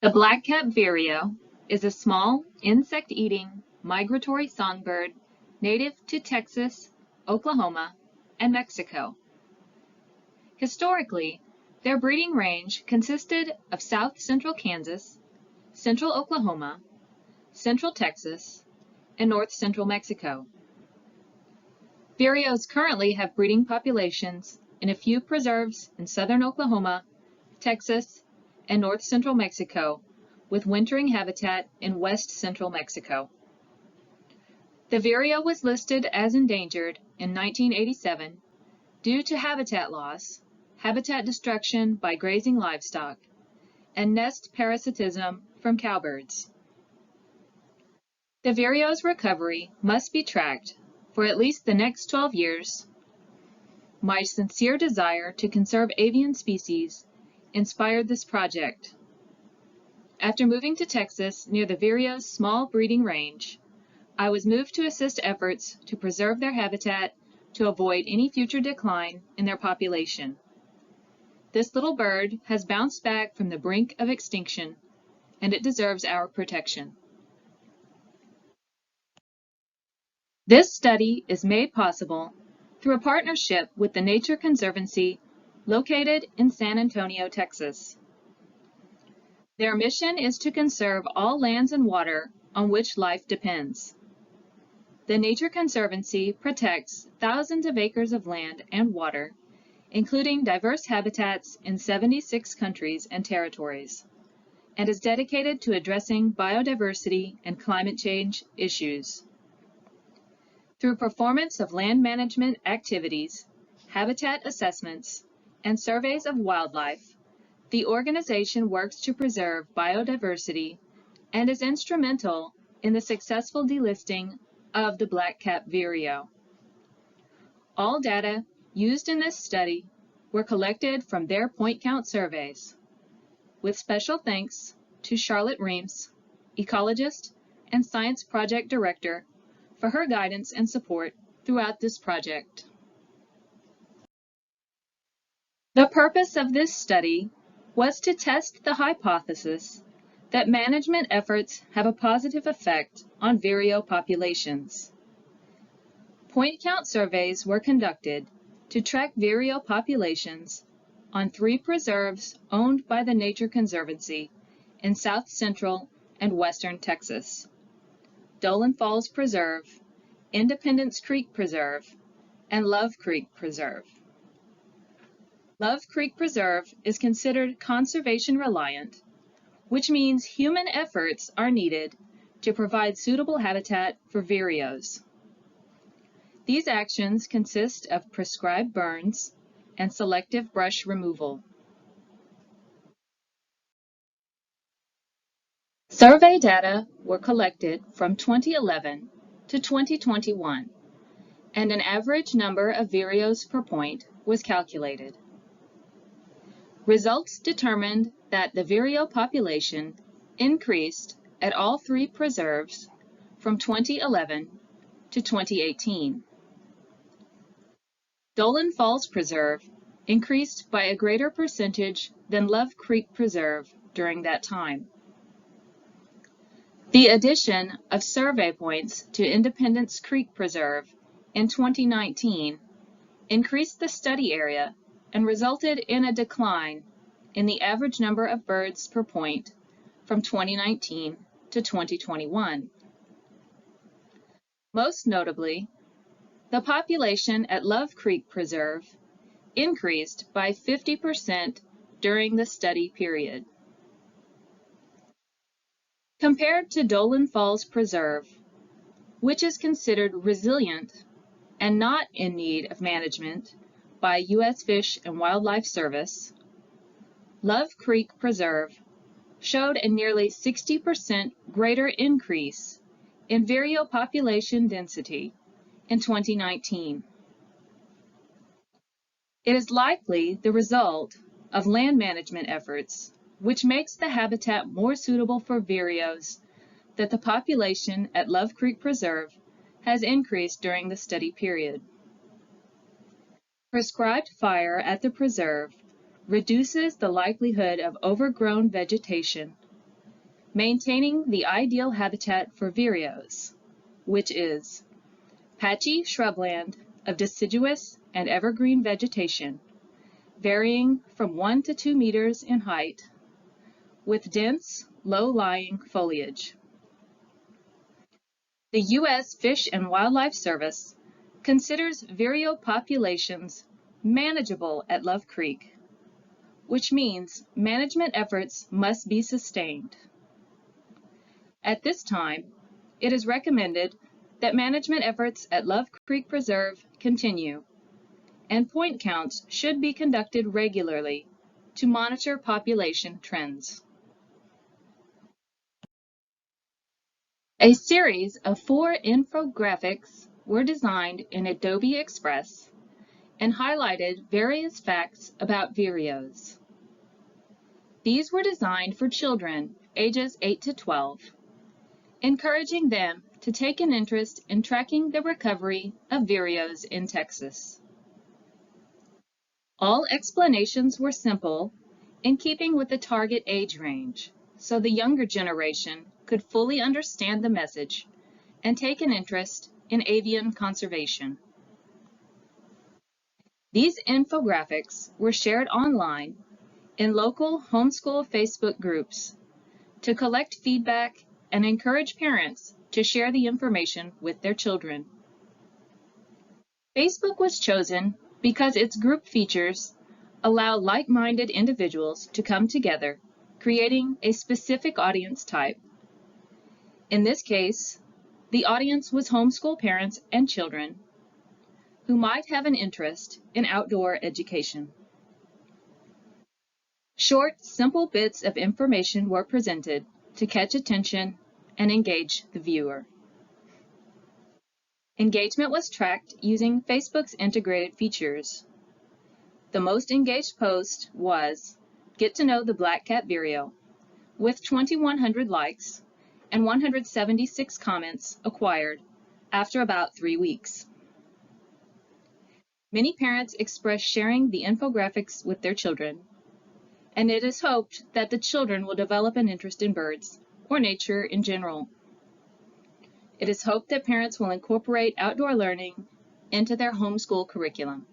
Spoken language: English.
The black-capped vireo is a small, insect-eating, migratory songbird native to Texas, Oklahoma, and Mexico. Historically, their breeding range consisted of south-central Kansas, central Oklahoma, central Texas, and north-central Mexico. Vireos currently have breeding populations in a few preserves in southern Oklahoma, Texas, and north-central Mexico, with wintering habitat in west-central Mexico. The vireo was listed as endangered in 1987 due to habitat loss, habitat destruction by grazing livestock, and nest parasitism from cowbirds. The vireo's recovery must be tracked for at least the next 12 years. My sincere desire to conserve avian species inspired this project. After moving to Texas near the vireo's small breeding range, I was moved to assist efforts to preserve their habitat to avoid any future decline in their population. This little bird has bounced back from the brink of extinction, and it deserves our protection. This study is made possible through a partnership with the Nature Conservancy located in San Antonio, Texas. Their mission is to conserve all lands and water on which life depends. The Nature Conservancy protects thousands of acres of land and water, including diverse habitats in 76 countries and territories, and is dedicated to addressing biodiversity and climate change issues. Through performance of land management activities, habitat assessments, and surveys of wildlife, the organization works to preserve biodiversity and is instrumental in the successful delisting of the black-capped vireo. All data used in this study were collected from their point count surveys, with special thanks to Charlotte Reams, ecologist and science project director, for her guidance and support throughout this project. The purpose of this study was to test the hypothesis that management efforts have a positive effect on vireo populations. Point count surveys were conducted to track vireo populations on 3 preserves owned by the Nature Conservancy in south central and western Texas: Dolan Falls Preserve, Independence Creek Preserve, and Love Creek Preserve. Love Creek Preserve is considered conservation reliant, which means human efforts are needed to provide suitable habitat for vireos. These actions consist of prescribed burns and selective brush removal. Survey data were collected from 2011 to 2021, and an average number of vireos per point was calculated. Results determined that the vireo population increased at all 3 preserves from 2011 to 2018. Dolan Falls Preserve increased by a greater percentage than Love Creek Preserve during that time. The addition of survey points to Independence Creek Preserve in 2019 increased the study area and resulted in a decline in the average number of birds per point from 2019 to 2021. Most notably, the population at Love Creek Preserve increased by 50% during the study period. Compared to Dolan Falls Preserve, which is considered resilient and not in need of management by U.S. Fish and Wildlife Service, Love Creek Preserve showed a nearly 60% greater increase in vireo population density in 2019. It is likely the result of land management efforts, which makes the habitat more suitable for vireos, that the population at Love Creek Preserve has increased during the study period. Prescribed fire at the preserve reduces the likelihood of overgrown vegetation maintaining the ideal habitat for vireos, which is patchy shrubland of deciduous and evergreen vegetation, varying from 1 to 2 meters in height, with dense, low-lying foliage. The U.S. Fish and Wildlife Service considers vireo populations manageable at Love Creek, which means management efforts must be sustained. At this time, it is recommended that management efforts at Love Creek Preserve continue, and point counts should be conducted regularly to monitor population trends. A series of 4 infographics were designed in Adobe Express and highlighted various facts about vireos. These were designed for children ages 8 to 12, encouraging them to take an interest in tracking the recovery of vireos in Texas. All explanations were simple, in keeping with the target age range, so the younger generation could fully understand the message and take an interest in avian conservation. These infographics were shared online in local homeschool Facebook groups to collect feedback and encourage parents to share the information with their children. Facebook was chosen because its group features allow like-minded individuals to come together, creating a specific audience type. In this case, the audience was homeschool parents and children who might have an interest in outdoor education. Short, simple bits of information were presented to catch attention and engage the viewer. Engagement was tracked using Facebook's integrated features. The most engaged post was "Get to know the Black Cat Vireo," with 2,100 likes and 176 comments acquired after about 3 weeks. Many parents expressed sharing the infographics with their children, and it is hoped that the children will develop an interest in birds or nature in general. It is hoped that parents will incorporate outdoor learning into their homeschool curriculum.